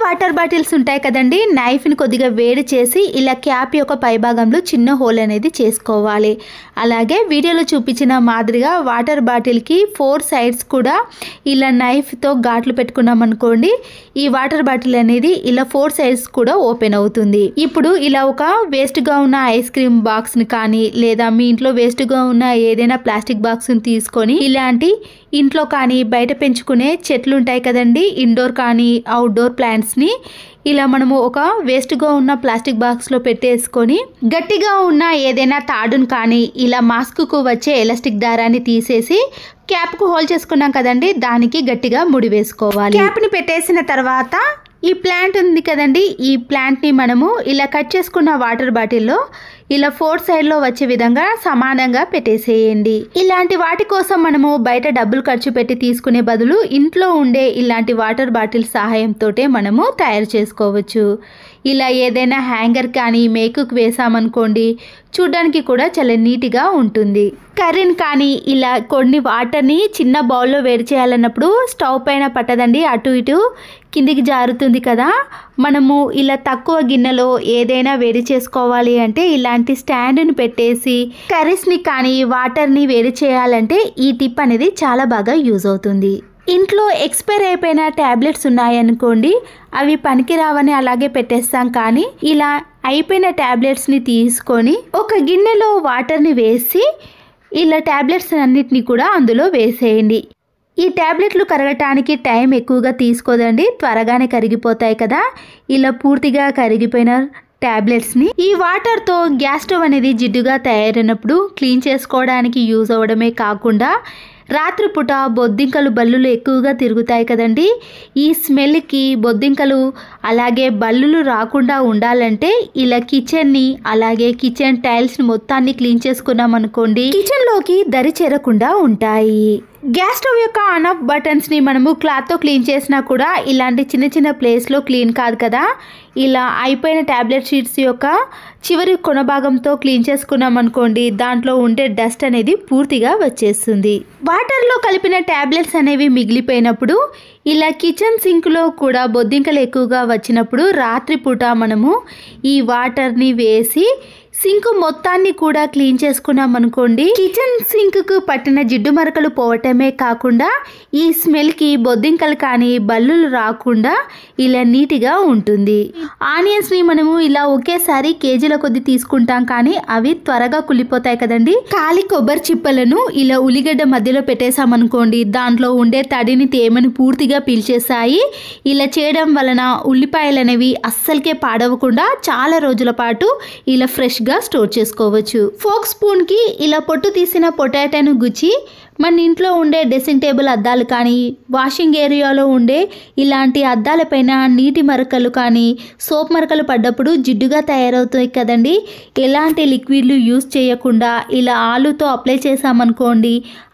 Water bottles ఉంటాయి కదండి, నైఫ్ని కొద్దిగా వేడి చేసి ఇలా క్యాప్ యొక్క పైభాగంలో చిన్న హోల్ అనేది చేసుకోవాలి. అలాగే వీడియోలో చూపించిన మాదిరిగా వాటర్ బాటిల్కి 4 సైడ్స్ కూడా ఇలా నైఫ్తో ఘాట్లు పెట్టుకున్నాం అనుకోండి, ఈ వాటర్ బాటిల్ అనేది ఇలా 4 సైడ్స్ కూడా ఓపెన్ అవుతుంది. ఇప్పుడు ఇలా ఒక వేస్ట్గా ఉన్న ఐస్ క్రీమ్ బాక్స్ని కానీ లేదా మీ ఇంట్లో వేస్ట్గా ఉన్న ఏదైనా ప్లాస్టిక్ బాక్స్ని తీసుకొని ఇలాంటి ఇంట్లో కానీ బయట పెంచుకునే చెట్లు ఉంటాయి కదండి, ఇండోర్ కానీ అవుట్డోర్ ప్లాంట్స్ని ఇలా మనము ఒక వేస్ట్గా ఉన్న ప్లాస్టిక్ బాక్స్లో పెట్టేసుకొని గట్టిగా ఉన్న ఏదైనా తాడును కానీ ఇలా మాస్క్కు వచ్చే ఎలాస్టిక్ దారాన్ని తీసేసి క్యాప్కు హోల్ చేసుకున్నాం కదండి, దానికి గట్టిగా ముడి వేసుకోవాలి. క్యాప్ని పెట్టేసిన తర్వాత ఈ ప్లాంట్ ఉంది కదండి, ఈ ప్లాంట్ని మనము ఇలా కట్ చేసుకున్న వాటర్ బాటిల్లో ఇలా 4 సైడ్లో వచ్చే విధంగా సమానంగా పెట్టేసేయండి. ఇలాంటి వాటి కోసం మనము బయట డబ్బులు ఖర్చు పెట్టి తీసుకునే బదులు ఇంట్లో ఉండే ఇలాంటి వాటర్ బాటిల్ సహాయంతో మనము తయారు చేసుకోవచ్చు. ఇలా ఏదైనా హ్యాంగర్ కానీ మేకుకు వేసామనుకోండి, చూడడానికి కూడా చాలా నీట్గా ఉంటుంది. కర్రీని కానీ ఇలా కొన్ని వాటర్ని చిన్న బౌల్లో వేడి చేయాలన్నప్పుడు స్టవ్ పైన పట్టదండి, అటు ఇటు కిందికి జారుతుంది కదా. మనము ఇలా తక్కువ గిన్నెలో ఏదైనా వేడి చేసుకోవాలి అంటే ఇలాంటి స్టాండ్ని పెట్టేసి కర్రీస్ని కానీ వాటర్ని వేడి చేయాలంటే ఈ టిప్ అనేది చాలా బాగా యూజ్ అవుతుంది. ఇంట్లో ఎక్స్పైర్ అయిపోయిన ట్యాబ్లెట్స్ ఉన్నాయనుకోండి, అవి పనికి రావని అలాగే పెట్టేస్తాం. కానీ ఇలా అయిపోయిన ట్యాబ్లెట్స్ని తీసుకొని ఒక గిన్నెలో వాటర్ని వేసి ఇలా ట్యాబ్లెట్స్ అన్నిటిని కూడా అందులో వేసేయండి. ఈ ట్యాబ్లెట్లు కరగటానికి టైం ఎక్కువగా తీసుకోదండి, త్వరగానే కరిగిపోతాయి కదా. ఇలా పూర్తిగా కరిగిపోయిన ట్యాబ్లెట్స్ని ఈ వాటర్తో గ్యాస్ స్టవ్ అనేది జిడ్డుగా తయారైనప్పుడు క్లీన్ చేసుకోవడానికి యూజ్ అవ్వడమే కాకుండా రాత్రిపూట బొద్దింకలు బల్లులు ఎక్కువగా తిరుగుతాయి కదండి, ఈ స్మెల్కి బొద్దింకలు అలాగే బల్లులు రాకుండా ఉండాలంటే ఇలా కిచెన్ని అలాగే కిచెన్ టైల్స్ని మొత్తాన్ని క్లీన్ చేసుకున్నాం అనుకోండి, కిచెన్లోకి దరి చేరకుండా ఉంటాయి. గ్యాస్ స్టవ్ యొక్క ఆన్ ఆఫ్ బటన్స్ని మనము క్లాత్తో క్లీన్ చేసినా కూడా ఇలాంటి చిన్న చిన్న ప్లేస్లో క్లీన్ కాదు కదా. ఇలా అయిపోయిన ట్యాబ్లెట్ షీట్స్ యొక్క చివరి కొన భాగంతో క్లీన్ చేసుకున్నాం అనుకోండి, దాంట్లో ఉండే డస్ట్ అనేది పూర్తిగా వచ్చేస్తుంది. వాటర్లో కలిపిన ట్యాబ్లెట్స్ అనేవి మిగిలిపోయినప్పుడు ఇలా కిచెన్ సింక్లో కూడా బొద్దింకలు ఎక్కువగా వచ్చినప్పుడు రాత్రిపూట మనము ఈ వాటర్ని వేసి సింక్ మొత్తాన్ని కూడా క్లీన్ చేసుకున్నాం అనుకోండి, కిచెన్ సింక్కు పట్టిన జిడ్డు మరకలు పోవటమే కాకుండా ఈ స్మెల్కి బొద్దింకలు కానీ బల్లులు రాకుండా ఇలా నీట్గా ఉంటుంది. ఆనియన్స్ని మనము ఇలా ఒకేసారి కేజీల కొద్ది తీసుకుంటాం కానీ అవి త్వరగా కుళ్ళిపోతాయి కదండి. ఖాళీ కొబ్బరి చిప్పలను ఇలా ఉల్లిగడ్డ మధ్యలో పెట్టేసామనుకోండి, దాంట్లో ఉండే తడిని తేమని పూర్తిగా పీల్చేస్తాయి. ఇలా చేయడం వలన ఉల్లిపాయలు అనేవి అస్సలకే పాడవకుండా చాలా రోజుల పాటు ఇలా ఫ్రెష్గా స్టోర్ చేసుకోవచ్చు. ఫోక్ స్పూన్కి ఇలా పొట్టు తీసిన పొటాటోను గుచ్చి మన ఇంట్లో ఉండే డ్రెస్సింగ్ టేబుల్ అద్దాలు కానీ వాషింగ్ ఏరియాలో ఉండే ఇలాంటి అద్దాలపైన నీటి మరకలు కానీ సోప్ మరకలు పడ్డప్పుడు జిడ్డుగా తయారవుతాయి కదండి, ఎలాంటి లిక్విడ్లు యూజ్ చేయకుండా ఇలా ఆలుతో అప్లై చేసామనుకోండి,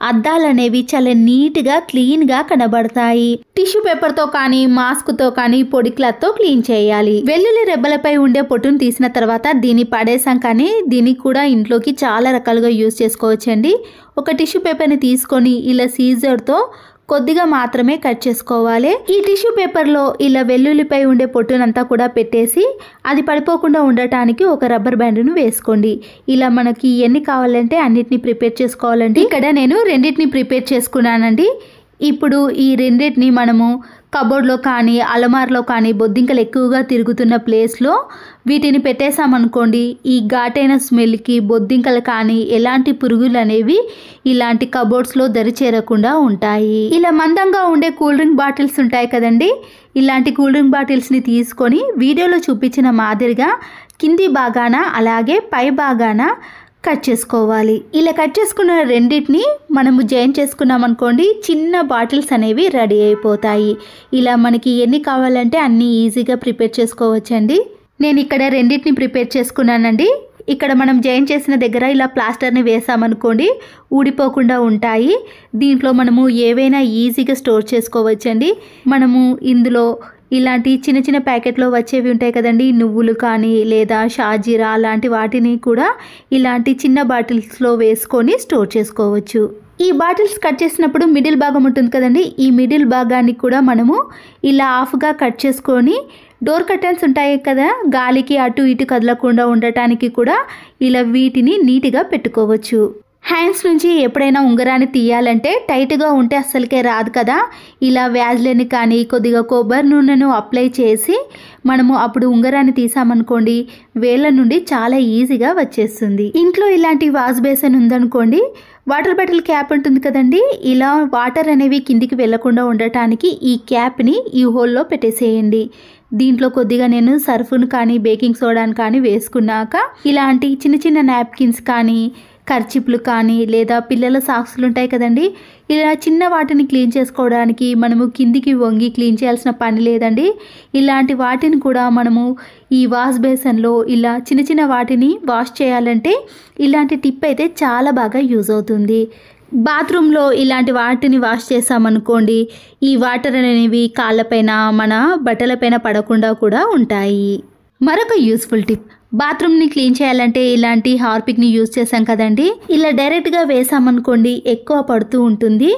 అద్దాలు అనేవి చాలా నీట్గా క్లీన్గా కనబడతాయి. టిష్యూ పేపర్తో కానీ మాస్క్తో కానీ పొడి క్లాత్తో క్లీన్ చేయాలి. వెల్లుల్లి రెబ్బలపై ఉండే పొట్టును తీసిన తర్వాత దీన్ని పడేసాం కానీ దీన్ని కూడా ఇంట్లోకి చాలా రకాలుగా యూజ్ చేసుకోవచ్చండి. ఒక టిష్యూ పేపర్ని తీసుకొని ఇలా సీజర్తో కొద్దిగా మాత్రమే కట్ చేసుకోవాలి. ఈ టిష్యూ పేపర్లో ఇలా వెల్లుల్లిపై ఉండే పొట్టునంతా కూడా పెట్టేసి అది పడిపోకుండా ఉండటానికి ఒక రబ్బర్ బ్యాండ్ను వేసుకోండి. ఇలా మనకి ఎన్ని కావాలంటే అన్నిటిని ప్రిపేర్ చేసుకోవాలండి. ఇక్కడ నేను రెండింటిని ప్రిపేర్ చేసుకున్నానండి. ఇప్పుడు ఈ రెండింటిని మనము కబోర్డ్లో కానీ అలమార్లో కానీ బొద్దింకలు ఎక్కువగా తిరుగుతున్న ప్లేస్లో వీటిని పెట్టేసామనుకోండి, ఈ ఘాటైన స్మెల్కి బొద్దింకలు కానీ ఎలాంటి పురుగులు అనేవి ఇలాంటి కబోర్డ్స్లో దరి చేరకుండా ఉంటాయి. ఇలా మందంగా ఉండే కూల్ డ్రింక్ బాటిల్స్ ఉంటాయి కదండి, ఇలాంటి కూల్ డ్రింక్ బాటిల్స్ని తీసుకొని వీడియోలో చూపించిన మాదిరిగా కింది భాగాన అలాగే పై భాగాన కట్ చేసుకోవాలి. ఇలా కట్ చేసుకున్న రెండింటిని మనము జాయిన్ చేసుకున్నాం అనుకోండి, చిన్న బాటిల్స్ అనేవి రెడీ అయిపోతాయి. ఇలా మనకి ఎన్ని కావాలంటే అన్ని ఈజీగా ప్రిపేర్ చేసుకోవచ్చండి. నేను ఇక్కడ రెండింటిని ప్రిపేర్ చేసుకున్నానండి. ఇక్కడ మనం జాయిన్ చేసిన దగ్గర ఇలా ప్లాస్టర్ని వేసామనుకోండి, ఊడిపోకుండా ఉంటాయి. దీంట్లో మనము ఏవైనా ఈజీగా స్టోర్ చేసుకోవచ్చండి. మనము ఇందులో ఇలాంటి చిన్న చిన్న ప్యాకెట్లో వచ్చేవి ఉంటాయి కదండి, నువ్వులు కానీ లేదా షాజీరా అలాంటి వాటిని కూడా ఇలాంటి చిన్న బాటిల్స్లో వేసుకొని స్టోర్ చేసుకోవచ్చు. ఈ బాటిల్స్ కట్ చేసినప్పుడు మిడిల్ భాగం ఉంటుంది కదండి, ఈ మిడిల్ భాగాన్ని కూడా మనము ఇలా హాఫ్గా కట్ చేసుకొని డోర్ కర్టన్స్ ఉంటాయి కదా, గాలికి అటు ఇటు కదలకుండా ఉండటానికి కూడా ఇలా వీటిని నీట్గా పెట్టుకోవచ్చు. హ్యాండ్స్ నుంచి ఎప్పుడైనా ఉంగరాన్ని తీయాలంటే టైట్గా ఉంటే అస్సలకే రాదు కదా, ఇలా వ్యాజ్లైన్ కానీ కొద్దిగా కొబ్బరి నూనెను అప్లై చేసి మనము అప్పుడు ఉంగరాన్ని తీసామనుకోండి వేళ్ళ నుండి చాలా ఈజీగా వచ్చేస్తుంది. ఇంట్లో ఇలాంటి వాష్ బేసిన్ ఉందనుకోండి, వాటర్ బాటిల్ క్యాప్ ఉంటుంది కదండి, ఇలా వాటర్ అనేవి కిందికి వెళ్లకుండా ఉండటానికి ఈ క్యాప్ని ఈ హోల్లో పెట్టేసేయండి. దీంట్లో కొద్దిగా నేను సర్ఫ్ను కానీ బేకింగ్ సోడాను కానీ వేసుకున్నాక ఇలాంటి చిన్న చిన్న నాప్కిన్స్ కానీ కర్చిప్లు కానీ లేదా పిల్లల సాక్స్లు ఉంటాయి కదండి, ఇలా చిన్న వాటిని క్లీన్ చేసుకోవడానికి మనము కిందికి వంగి క్లీన్ చేయాల్సిన పని లేదండి. ఇలాంటి వాటిని కూడా మనము ఈ వాష్ బేసిన్లో ఇలా చిన్న చిన్న వాటిని వాష్ చేయాలంటే ఇలాంటి టిప్ అయితే చాలా బాగా యూజ్ అవుతుంది. బాత్రూంలో ఇలాంటి వాటిని వాష్ చేసామనుకోండి ఈ వాటర్ అనేవి కాళ్ళపైన మన బట్టలపైన పడకుండా కూడా ఉంటాయి. మరొక యూస్ఫుల్ టిప్, బాత్రూమ్ని క్లీన్ చేయాలంటే ఇలాంటి హార్పిక్ని యూజ్ చేసాం కదండి, ఇలా డైరెక్ట్గా వేసామనుకోండి ఎక్కువ పడుతూ ఉంటుంది.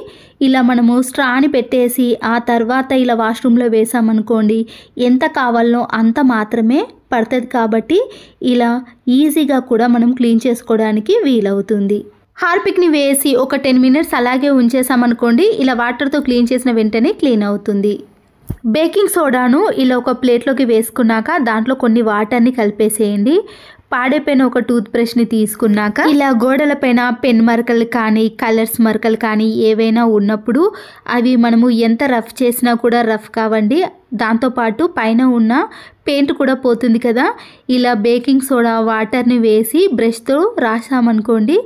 ఇలా మనము స్ట్రాని పెట్టేసి ఆ తర్వాత ఇలా వాష్రూమ్లో వేసామనుకోండి ఎంత కావాలనో అంత మాత్రమే పడుతుంది. కాబట్టి ఇలా ఈజీగా కూడా మనం క్లీన్ చేసుకోవడానికి వీలవుతుంది. హార్పిక్ని వేసి ఒక 10 మినిట్స్ అలాగే ఉంచేసామనుకోండి ఇలా వాటర్తో క్లీన్ చేసిన వెంటనే క్లీన్ అవుతుంది. బేకింగ్ సోడాను ఇలా ఒక ప్లేట్లోకి వేసుకున్నాక దాంట్లో కొన్ని వాటర్ని కలిపేసేయండి. పాడైపోయిన ఒక టూత్ బ్రష్ని తీసుకున్నాక ఇలా గోడలపైన పెన్ మరకలు కానీ కలర్స్ మరకలు కానీ ఏవైనా ఉన్నప్పుడు అవి మనము ఎంత రఫ్ చేసినా కూడా రఫ్ కావండి, దాంతోపాటు పైన ఉన్న పెయింట్ కూడా పోతుంది కదా. ఇలా బేకింగ్ సోడా వాటర్ని వేసి బ్రష్తో రాసామనుకోండి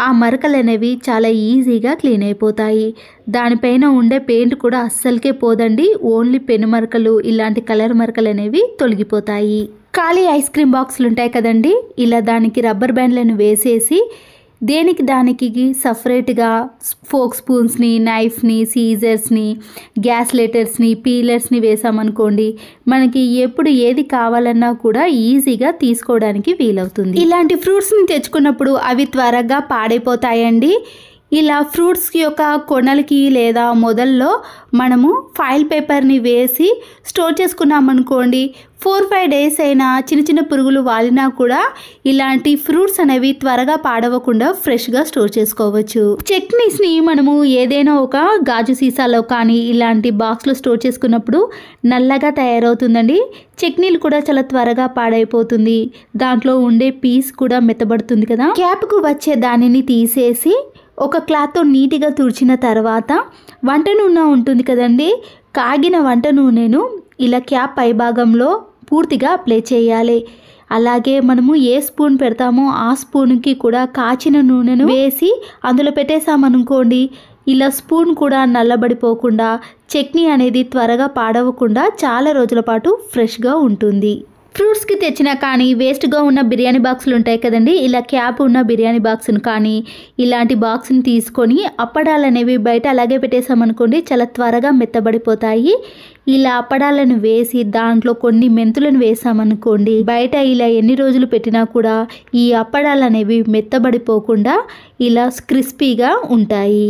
ఆ మరకలు అనేవి చాలా ఈజీగా క్లీన్ అయిపోతాయి. దానిపైన ఉండే పెయింట్ కూడా అస్సలకే పోదండి, ఓన్లీ పెన్ మరకలు ఇలాంటి కలర్ మరకలు అనేవి తొలగిపోతాయి. ఖాళీ ఐస్ క్రీమ్ బాక్సులు ఉంటాయి కదండి, ఇలా దానికి రబ్బర్ బ్యాండ్లను వేసేసి దేనికి దానికి సపరేట్గా ఫోక్ స్పూన్స్ని, నైఫ్ని, సీజర్స్ని, గ్యాస్ లైటర్స్ని, పీలర్స్ని వేసామనుకోండి మనకి ఎప్పుడు ఏది కావాలన్నా కూడా ఈజీగా తీసుకోవడానికి వీలవుతుంది. ఇలాంటి ఫ్రూట్స్ని తెచ్చుకున్నప్పుడు అవి త్వరగా పాడైపోతాయండి. ఇలా ఫ్రూట్స్ యొక్క కొనలకి లేదా మొదల్లో మనము ఫాయిల్ పేపర్ని వేసి స్టోర్ చేసుకున్నామనుకోండి 4-5 డేస్ అయినా చిన్న చిన్న పురుగులు వాలినా కూడా ఇలాంటి ఫ్రూట్స్ అనేవి త్వరగా పాడవకుండా ఫ్రెష్గా స్టోర్ చేసుకోవచ్చు. చట్నీస్ని మనము ఏదైనా ఒక గాజు సీసాలో కానీ ఇలాంటి బాక్స్లో స్టోర్ చేసుకున్నప్పుడు నల్లగా తయారవుతుందండి. చట్నీలు కూడా చాలా త్వరగా పాడైపోతుంది, దాంట్లో ఉండే పీస్ కూడా మెత్తబడుతుంది కదా. క్యాప్కు వచ్చే దానిని తీసేసి ఒక క్లాత్తో నీట్గా తుడిచిన తర్వాత వంట నూనె ఉంటుంది కదండి, కాగిన వంట నూనెను ఇలా క్యాప్ పైభాగంలో పూర్తిగా అప్లై చేయాలి. అలాగే మనము ఏ స్పూన్ పెడతామో ఆ స్పూన్కి కూడా కాచిన నూనెను వేసి అందులో పెట్టేసామనుకోండి ఇలా స్పూన్ కూడా నల్లబడిపోకుండా చట్నీ అనేది త్వరగా పాడవకుండా చాలా రోజుల పాటు ఫ్రెష్గా ఉంటుంది. ఫ్రూట్స్కి తెచ్చినా కానీ వేస్ట్గా ఉన్న బిర్యానీ బాక్సులు ఉంటాయి కదండి, ఇలా క్యాప్ ఉన్న బిర్యానీ బాక్స్ను కానీ ఇలాంటి బాక్స్ని తీసుకొని అప్పడాలు అనేవి బయట అలాగే పెట్టేసామనుకోండి చాలా త్వరగా మెత్తబడిపోతాయి. ఇలా అప్పడాలను వేసి దాంట్లో కొన్ని మెంతులను వేసామనుకోండి బయట ఇలా ఎన్ని రోజులు పెట్టినా కూడా ఈ అప్పడాలు అనేవి మెత్తబడిపోకుండా ఇలా క్రిస్పీగా ఉంటాయి.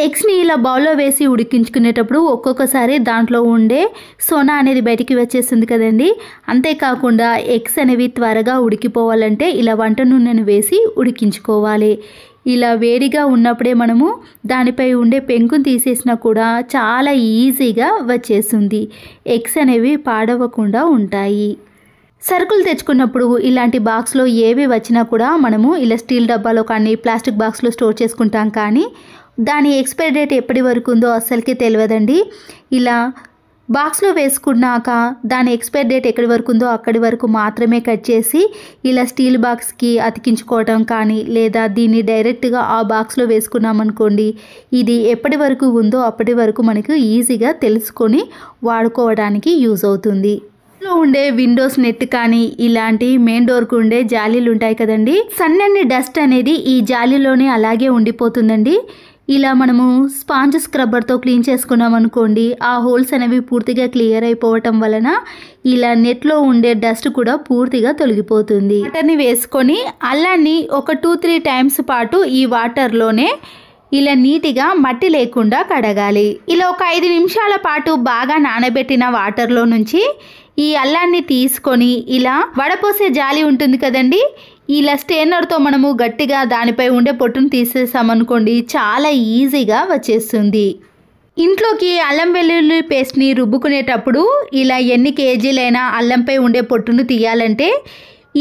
ఎగ్స్ని ఇలా బౌల్లో వేసి ఉడికించుకునేటప్పుడు ఒక్కొక్కసారి దాంట్లో ఉండే సోనా అనేది బయటికి వచ్చేస్తుంది కదండి. అంతేకాకుండా ఎగ్స్ అనేవి త్వరగా ఉడికిపోవాలంటే ఇలా వంట నూనెను వేసి ఉడికించుకోవాలి. ఇలా వేడిగా ఉన్నప్పుడే మనము దానిపై ఉండే పెంకును తీసేసినా కూడా చాలా ఈజీగా వచ్చేస్తుంది. ఎగ్స్ అనేవి పాడవకుండా ఉంటాయి. సరుకులు తెచ్చుకున్నప్పుడు ఇలాంటి బాక్స్లో ఏవి వచ్చినా కూడా మనము ఇలా స్టీల్ డబ్బాలో కానీ ప్లాస్టిక్ బాక్స్లో స్టోర్ చేసుకుంటాం, కానీ దాని ఎక్స్పైరీ డేట్ ఎప్పటి వరకు ఉందో అస్సలకి తెలియదండి. ఇలా బాక్స్లో వేసుకున్నాక దాని ఎక్స్పైరీ డేట్ ఎక్కడి వరకు ఉందో అక్కడి వరకు మాత్రమే కట్ చేసి ఇలా స్టీల్ బాక్స్కి అతికించుకోవడం కానీ లేదా దీన్ని డైరెక్ట్గా ఆ బాక్స్లో వేసుకున్నామనుకోండి ఇది ఎప్పటి వరకు ఉందో అప్పటి వరకు మనకు ఈజీగా తెలుసుకొని వాడుకోవడానికి యూజ్ అవుతుంది. లో ఉండే విండోస్ నెట్ కానీ ఇలాంటి మెయిన్ డోర్కు ఉండే జాలీలు ఉంటాయి కదండి, సన్నని డస్ట్ అనేది ఈ జాలీలోనే అలాగే ఉండిపోతుందండి. ఇలా మనము స్పాంజ్ స్క్రబ్బర్తో క్లీన్ చేసుకున్నాం అనుకోండి ఆ హోల్స్ అనేవి పూర్తిగా క్లియర్ అయిపోవటం వలన ఇలా నెట్లో ఉండే డస్ట్ కూడా పూర్తిగా తొలగిపోతుంది. వాటర్ని వేసుకొని అల్లాన్ని ఒక 2-3 టైమ్స్ పాటు ఈ వాటర్లోనే ఇలా నీట్గా మట్టి లేకుండా కడగాలి. ఇలా ఒక 5 నిమిషాల పాటు బాగా నానబెట్టిన వాటర్లో నుంచి ఈ అల్లాన్ని తీసుకొని ఇలా వడపోసే జాలి ఉంటుంది కదండి, ఇలా స్టెయినర్తో మనము గట్టిగా దానిపై ఉండే పొట్టును తీసేసామనుకోండి చాలా ఈజీగా వచ్చేస్తుంది. ఇంట్లోకి అల్లం వెల్లుల్లి పేస్ట్ని రుబ్బుకునేటప్పుడు ఇలా ఎన్ని కేజీలైనా అల్లంపై ఉండే పొట్టును తీయాలంటే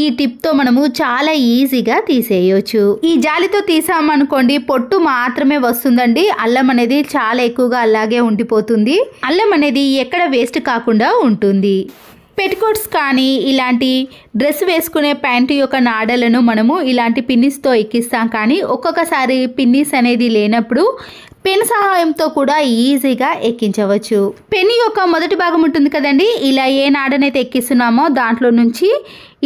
ఈ టిప్తో మనము చాలా ఈజీగా తీసేయవచ్చు. ఈ జాలితో తీసామనుకోండి పొట్టు మాత్రమే వస్తుందండి, అల్లం అనేది చాలా ఎక్కువగా అలాగే ఉండిపోతుంది. అల్లం అనేది ఎక్కడ వేస్ట్ కాకుండా ఉంటుంది. పెటికోట్స్ కానీ ఇలాంటి డ్రెస్ వేసుకునే ప్యాంటు యొక్క నాడలను మనము ఇలాంటి పిన్నిస్తో ఎక్కిస్తాం, కానీ ఒక్కొక్కసారి పిన్నిస్ అనేది లేనప్పుడు పెన్ సహాయంతో కూడా ఈజీగా ఎక్కించవచ్చు. పెన్ యొక్క మొదటి భాగం ఉంటుంది కదండి, ఇలా ఏ నాడనైతే ఎక్కిస్తున్నామో దాంట్లో నుంచి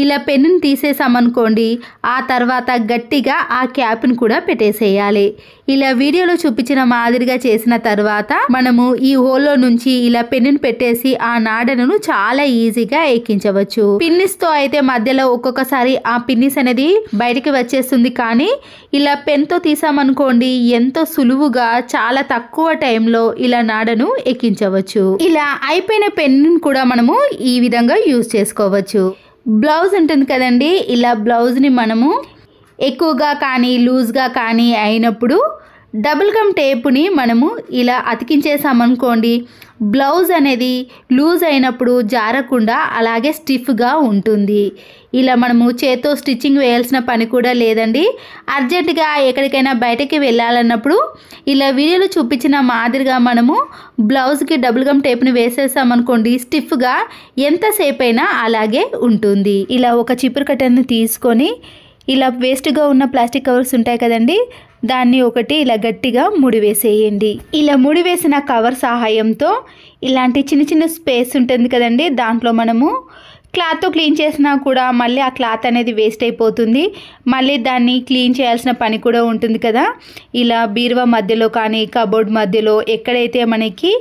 ఇలా పెన్నుని తీసేసామనుకోండి, ఆ తర్వాత గట్టిగా ఆ క్యాప్ని కూడా పెట్టేసేయాలి. ఇలా వీడియోలో చూపించిన మాదిరిగా చేసిన తర్వాత మనము ఈ హోల్లో నుంచి ఇలా పెన్నుని పెట్టేసి ఆ నాడను చాలా ఈజీగా ఎక్కించవచ్చు. పిన్నిస్తో అయితే మధ్యలో ఒక్కొక్కసారి ఆ పిన్నిస్ అనేది బయటికి వచ్చేస్తుంది, కానీ ఇలా పెన్తో తీసామనుకోండి ఎంతో సులువుగా చాలా తక్కువ టైంలో ఇలా నాడను ఎక్కించవచ్చు. ఇలా అయిపోయిన పెన్నును కూడా మనము ఈ విధంగా యూజ్ చేసుకోవచ్చు. బ్లౌజ్ ఉంటుంది కదండి, ఇలా బ్లౌజ్ని మనము ఎక్కువగా కానీ లూజ్గా కానీ అయినప్పుడు డబుల్ గమ్ టేపుని మనము ఇలా అతికించేసామనుకోండి, బ్లౌజ్ అనేది లూజ్ అయినప్పుడు జారకుండా అలాగే స్టిఫ్గా ఉంటుంది. ఇలా మనము చేత్తో స్టిచ్చింగ్ వేయాల్సిన పని కూడా లేదండి. అర్జెంటుగా ఎక్కడికైనా బయటకి వెళ్ళాలన్నప్పుడు ఇలా వీడియోలో చూపించిన మాదిరిగా మనము బ్లౌజ్కి డబుల్ గమ్ టేప్ని వేసేసామనుకోండి, స్టిఫ్గా ఎంతసేపు అయినా అలాగే ఉంటుంది. ఇలా ఒక చీపురు కట్టను తీసుకొని ఇలా వేస్ట్గా ఉన్న ప్లాస్టిక్ కవర్స్ ఉంటాయి కదండి, దాన్ని ఒకటి ఇలా గట్టిగా ముడివేసేయండి. ఇలా ముడివేసిన కవర్ సహాయంతో ఇలాంటి చిన్న చిన్న స్పేస్ ఉంటుంది కదండి, దాంట్లో మనము క్లాత్తో క్లీన్ చేసినా కూడా మళ్ళీ ఆ క్లాత్ అనేది వేస్ట్ అయిపోతుంది, మళ్ళీ దాన్ని క్లీన్ చేయాల్సిన పని కూడా ఉంటుంది కదా. ఇలా బీరువా మధ్యలో కానీ కబోర్డ్ మధ్యలో ఎక్కడైతే మనకి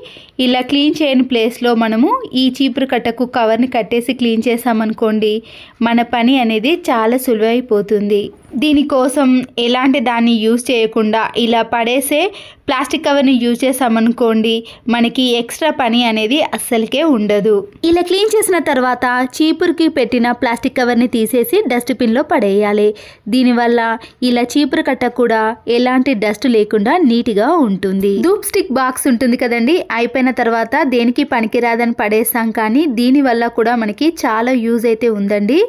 ఇలా క్లీన్ చేయని ప్లేస్లో మనము ఈ చీపురు కట్టకు కవర్ని కట్టేసి క్లీన్ చేసామనుకోండి, మన పని అనేది చాలా సులువైపోతుంది. దీనికోసం ఎలాంటి దాన్ని యూజ్ చేయకుండా ఇలా పడేసే ప్లాస్టిక్ కవర్ని యూజ్ చేసామనుకోండి, మనకి ఎక్స్ట్రా పని అనేది అస్సలకే ఉండదు. ఇలా క్లీన్ చేసిన తర్వాత చీపురుకి పెట్టిన ప్లాస్టిక్ కవర్ని తీసేసి డస్ట్బిన్లో పడేయాలి. దీనివల్ల ఇలా చీపురు కట్ట కూడా ఎలాంటి డస్ట్ లేకుండా నీట్గా ఉంటుంది. ధూప్ స్టిక్ బాక్స్ ఉంటుంది కదండి, అయిపోయిన తర్వాత దేనికి పనికిరాదని పడేస్తాం, కానీ దీనివల్ల కూడా మనకి చాలా యూజ్ అయితే ఉందండి.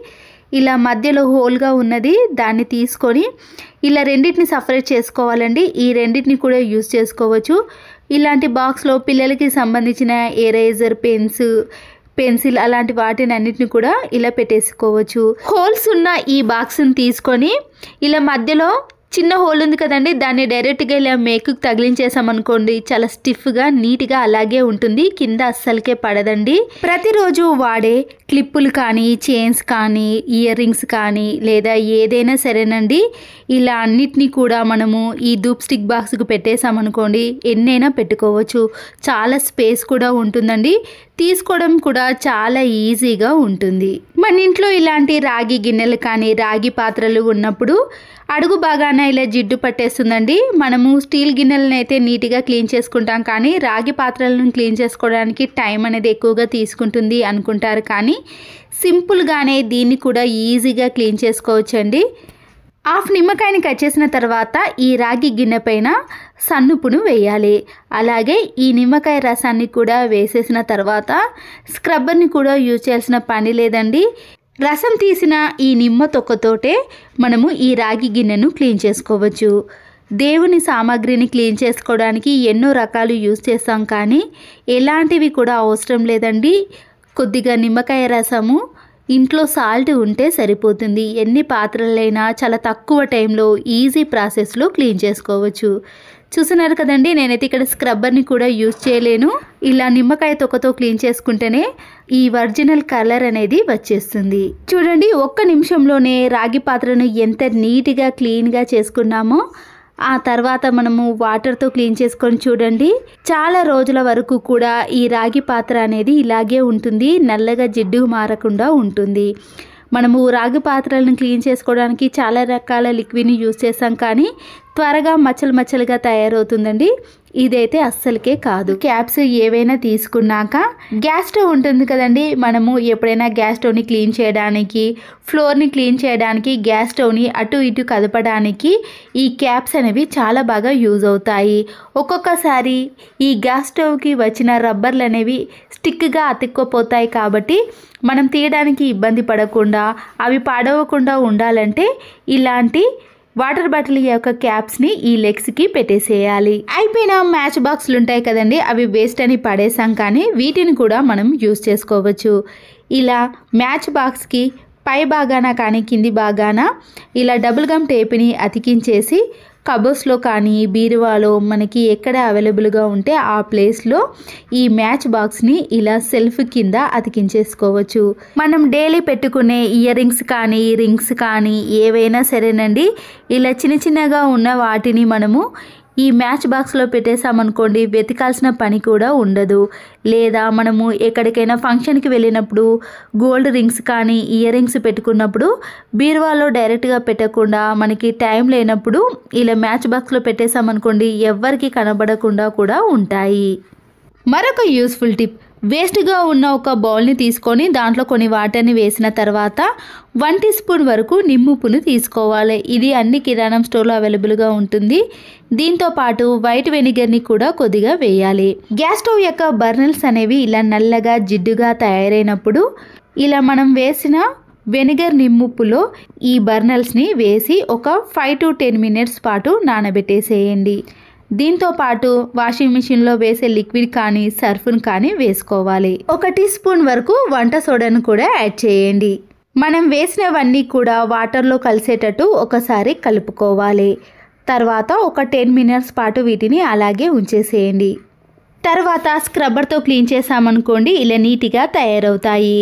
ఇలా మధ్యలో హోల్గా ఉన్నది దాన్ని తీసుకొని ఇలా రెండింటిని సపరేట్ చేసుకోవాలండి. ఈ రెండింటిని కూడా యూజ్ చేసుకోవచ్చు. ఇలాంటి బాక్స్లో పిల్లలకి సంబంధించిన ఎరేజర్, పెన్సిల్ అలాంటి వాటిని అన్నిటిని కూడా ఇలా పెట్టేసుకోవచ్చు. హోల్స్ ఉన్న ఈ బాక్స్ని తీసుకొని ఇలా మధ్యలో చిన్న హోల్ ఉంది కదండి, దాన్ని డైరెక్ట్గా ఇలా మేకుకి తగిలించేసామనుకోండి, చాలా స్టిఫ్గా నీట్గా అలాగే ఉంటుంది, కింద అస్సలకే పడదండి. ప్రతిరోజు వాడే క్లిప్పులు కానీ చైన్స్ కానీ ఇయర్ రింగ్స్ కానీ లేదా ఏదైనా సరేనండి, ఇలా అన్నిటినీ కూడా మనము ఈ ధూప్ స్టిక్ బాక్స్కి పెట్టేసామనుకోండి ఎన్నైనా పెట్టుకోవచ్చు. చాలా స్పేస్ కూడా ఉంటుందండి, తీసుకోవడం కూడా చాలా ఈజీగా ఉంటుంది. మన ఇంట్లో ఇలాంటి రాగి గిన్నెలు కానీ రాగి పాత్రలు ఉన్నప్పుడు అడుగు బాగాన ఇలా జిడ్డు పట్టేస్తుందండి. మనము స్టీల్ గిన్నెలను అయితే నీట్గా క్లీన్ చేసుకుంటాం, కానీ రాగి పాత్రలను క్లీన్ చేసుకోవడానికి టైం అనేది ఎక్కువగా తీసుకుంటుంది అనుకుంటారు, కానీ సింపుల్గానే దీన్ని కూడా ఈజీగా క్లీన్ చేసుకోవచ్చండి. హాఫ్ నిమ్మకాయని కట్ చేసిన తర్వాత ఈ రాగి గిన్నె పైన సన్నుపును వేయాలి. అలాగే ఈ నిమ్మకాయ రసాన్ని కూడా వేసేసిన తర్వాత స్క్రబ్బర్ని కూడా యూజ్ చేయాల్సిన పని లేదండి. రసం తీసిన ఈ నిమ్మ తొక్కతోటే మనము ఈ రాగి గిన్నెను క్లీన్ చేసుకోవచ్చు. దేవుని సామాగ్రిని క్లీన్ చేసుకోవడానికి ఎన్నో రకాలు యూజ్ చేస్తాం, కానీ ఎలాంటివి కూడా అవసరం లేదండి. కొద్దిగా నిమ్మకాయ రసము, ఇంట్లో సాల్ట్ ఉంటే సరిపోతుంది. ఎన్ని పాత్రలైనా చాలా తక్కువ టైంలో ఈజీ ప్రాసెస్లో క్లీన్ చేసుకోవచ్చు. చూస్తున్నారు కదండి, నేనైతే ఇక్కడ స్క్రబ్బర్ని కూడా యూజ్ చేయలేను. ఇలా నిమ్మకాయ తొక్కతో క్లీన్ చేసుకుంటేనే ఈ ఒరిజినల్ కలర్ అనేది వచ్చేస్తుంది. చూడండి, ఒక్క నిమిషంలోనే రాగి పాత్రను ఎంత నీట్గా క్లీన్గా చేసుకున్నామో ఆ తర్వాత మనము వాటర్తో క్లీన్ చేసుకొని చూడండి, చాలా రోజుల వరకు కూడా ఈ రాగి పాత్ర అనేది ఇలాగే ఉంటుంది, నల్లగా జిడ్డు మారకుండా ఉంటుంది. మనము రాగి పాత్రలను క్లీన్ చేసుకోవడానికి చాలా రకాల లిక్విడ్ని యూజ్ చేసాం, కానీ త్వరగా మచ్చలు మచ్చలుగా తయారవుతుందండి. ఇదైతే అస్సలకే కాదు. క్యాప్స్ ఏవైనా తీసుకున్నాక గ్యాస్ స్టవ్ ఉంటుంది కదండి, మనము ఎప్పుడైనా గ్యాస్ స్టవ్ని క్లీన్ చేయడానికి, ఫ్లోర్ని క్లీన్ చేయడానికి, గ్యాస్ స్టవ్ని అటు ఇటు కదపడానికి ఈ క్యాప్స్ అనేవి చాలా బాగా యూజ్ అవుతాయి. ఒక్కొక్కసారి ఈ గ్యాస్ స్టవ్కి వచ్చిన రబ్బర్లు అనేవి స్టిక్గా అతుక్కోపోతాయి, కాబట్టి మనం తీయడానికి ఇబ్బంది పడకుండా అవి పాడవకుండా ఉండాలంటే ఇలాంటి వాటర్ బాటిల్ యొక్క క్యాప్స్ని ఈ లెగ్స్కి పెట్టేసేయాలి. అయిపోయిన మ్యాచ్ బాక్స్లు ఉంటాయి కదండి, అవి వేస్ట్ అని పడేసాం, కానీ వీటిని కూడా మనం యూజ్ చేసుకోవచ్చు. ఇలా మ్యాచ్ బాక్స్కి పై భాగాన కానీ కింది భాగాన ఇలా డబుల్ గమ్ టేప్ని అతికించేసి కబోర్డ్స్లో కానీ బీరువాలో మనకి ఎక్కడ అవైలబుల్గా ఉంటే ఆ ప్లేస్లో ఈ మ్యాచ్ బాక్స్ని ఇలా సెల్ఫ్ కింద అతికించేసుకోవచ్చు. మనం డైలీ పెట్టుకునే ఇయర్ రింగ్స్ కానీ రింగ్స్ కానీ ఏవైనా సరేనండి, ఇలా చిన్న చిన్నగా ఉన్న వాటిని మనము ఈ మ్యాచ్ బాక్స్లో పెట్టేసామనుకోండి, వెతకాల్సిన పని కూడా ఉండదు. లేదా మనము ఎక్కడికైనా ఫంక్షన్కి వెళ్ళినప్పుడు గోల్డ్ రింగ్స్ కానీ ఇయర్ రింగ్స్ పెట్టుకున్నప్పుడు బీరువాలో డైరెక్ట్గా పెట్టకుండా మనకి టైం లేనప్పుడు ఇలా మ్యాచ్ బాక్స్లో పెట్టేసామనుకోండి, ఎవ్వరికి కనబడకుండా కూడా ఉంటాయి. మరొక యూస్ఫుల్ టిప్, వేస్ట్గా ఉన్న ఒక బౌల్ని తీసుకొని దాంట్లో కొన్ని వాటర్ని వేసిన తర్వాత 1 టీ స్పూన్ వరకు నిమ్ముప్పును తీసుకోవాలి. ఇది అన్ని కిరాణం స్టోర్లో అవైలబుల్గా ఉంటుంది. దీంతో పాటు వైట్ వెనిగర్ని కూడా కొద్దిగా వేయాలి. గ్యాస్ స్టవ్ యొక్క బర్నర్స్ అనేవి ఇలా నల్లగా జిడ్డుగా తయారైనప్పుడు ఇలా మనం వేసిన వెనిగర్ నిమ్ముప్పులో ఈ బర్నర్స్ని వేసి ఒక 5 to 10 minutes పాటు నానబెట్టేసేయండి. దీంతో పాటు వాషింగ్ మిషన్లో వేసే లిక్విడ్ కానీ సర్ఫ్ను కానీ వేసుకోవాలి. 1 టీ స్పూన్ వరకు వంట సోడాను కూడా యాడ్ చేయండి. మనం వేసినవన్నీ కూడా వాటర్లో కలిసేటట్టు ఒకసారి కలుపుకోవాలి. తర్వాత ఒక 10 minutes పాటు వీటిని అలాగే ఉంచేసేయండి. తర్వాత స్క్రబ్బర్తో క్లీన్ చేసామనుకోండి, ఇలా నీట్గా తయారవుతాయి.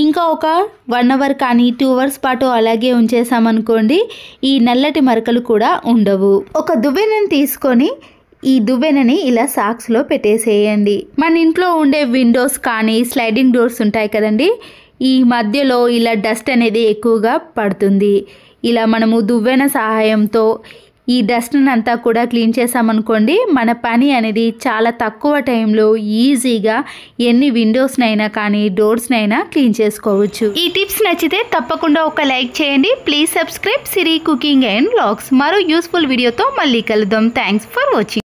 ఇంకా ఒక 1 hour కానీ 2 hours పాటు అలాగే ఉంచేసామనుకోండి, ఈ నల్లటి మరకలు కూడా ఉండవు. ఒక దువ్వెనని తీసుకొని ఈ దువ్వెనని ఇలా సాక్స్లో పెట్టేసేయండి. మన ఇంట్లో ఉండే విండోస్ కానీ స్లైడింగ్ డోర్స్ ఉంటాయి కదండి, ఈ మధ్యలో ఇలా డస్ట్ అనేది ఎక్కువగా పడుతుంది. ఇలా మనము దువ్వెన సహాయంతో ఈ డస్ట్ని అంతా కూడా క్లీన్ చేసామనుకోండి, మన పని అనేది చాలా తక్కువ టైంలో ఈజీగా ఎన్ని విండోస్నైనా కానీ డోర్స్నైనా క్లీన్ చేసుకోవచ్చు. ఈ టిప్స్ నచ్చితే తప్పకుండా ఒక లైక్ చేయండి. Please subscribe Siri cooking and vlogs. మరో యూస్ఫుల్ వీడియోతో మళ్ళీ కలుద్దాం. Thanks for watching.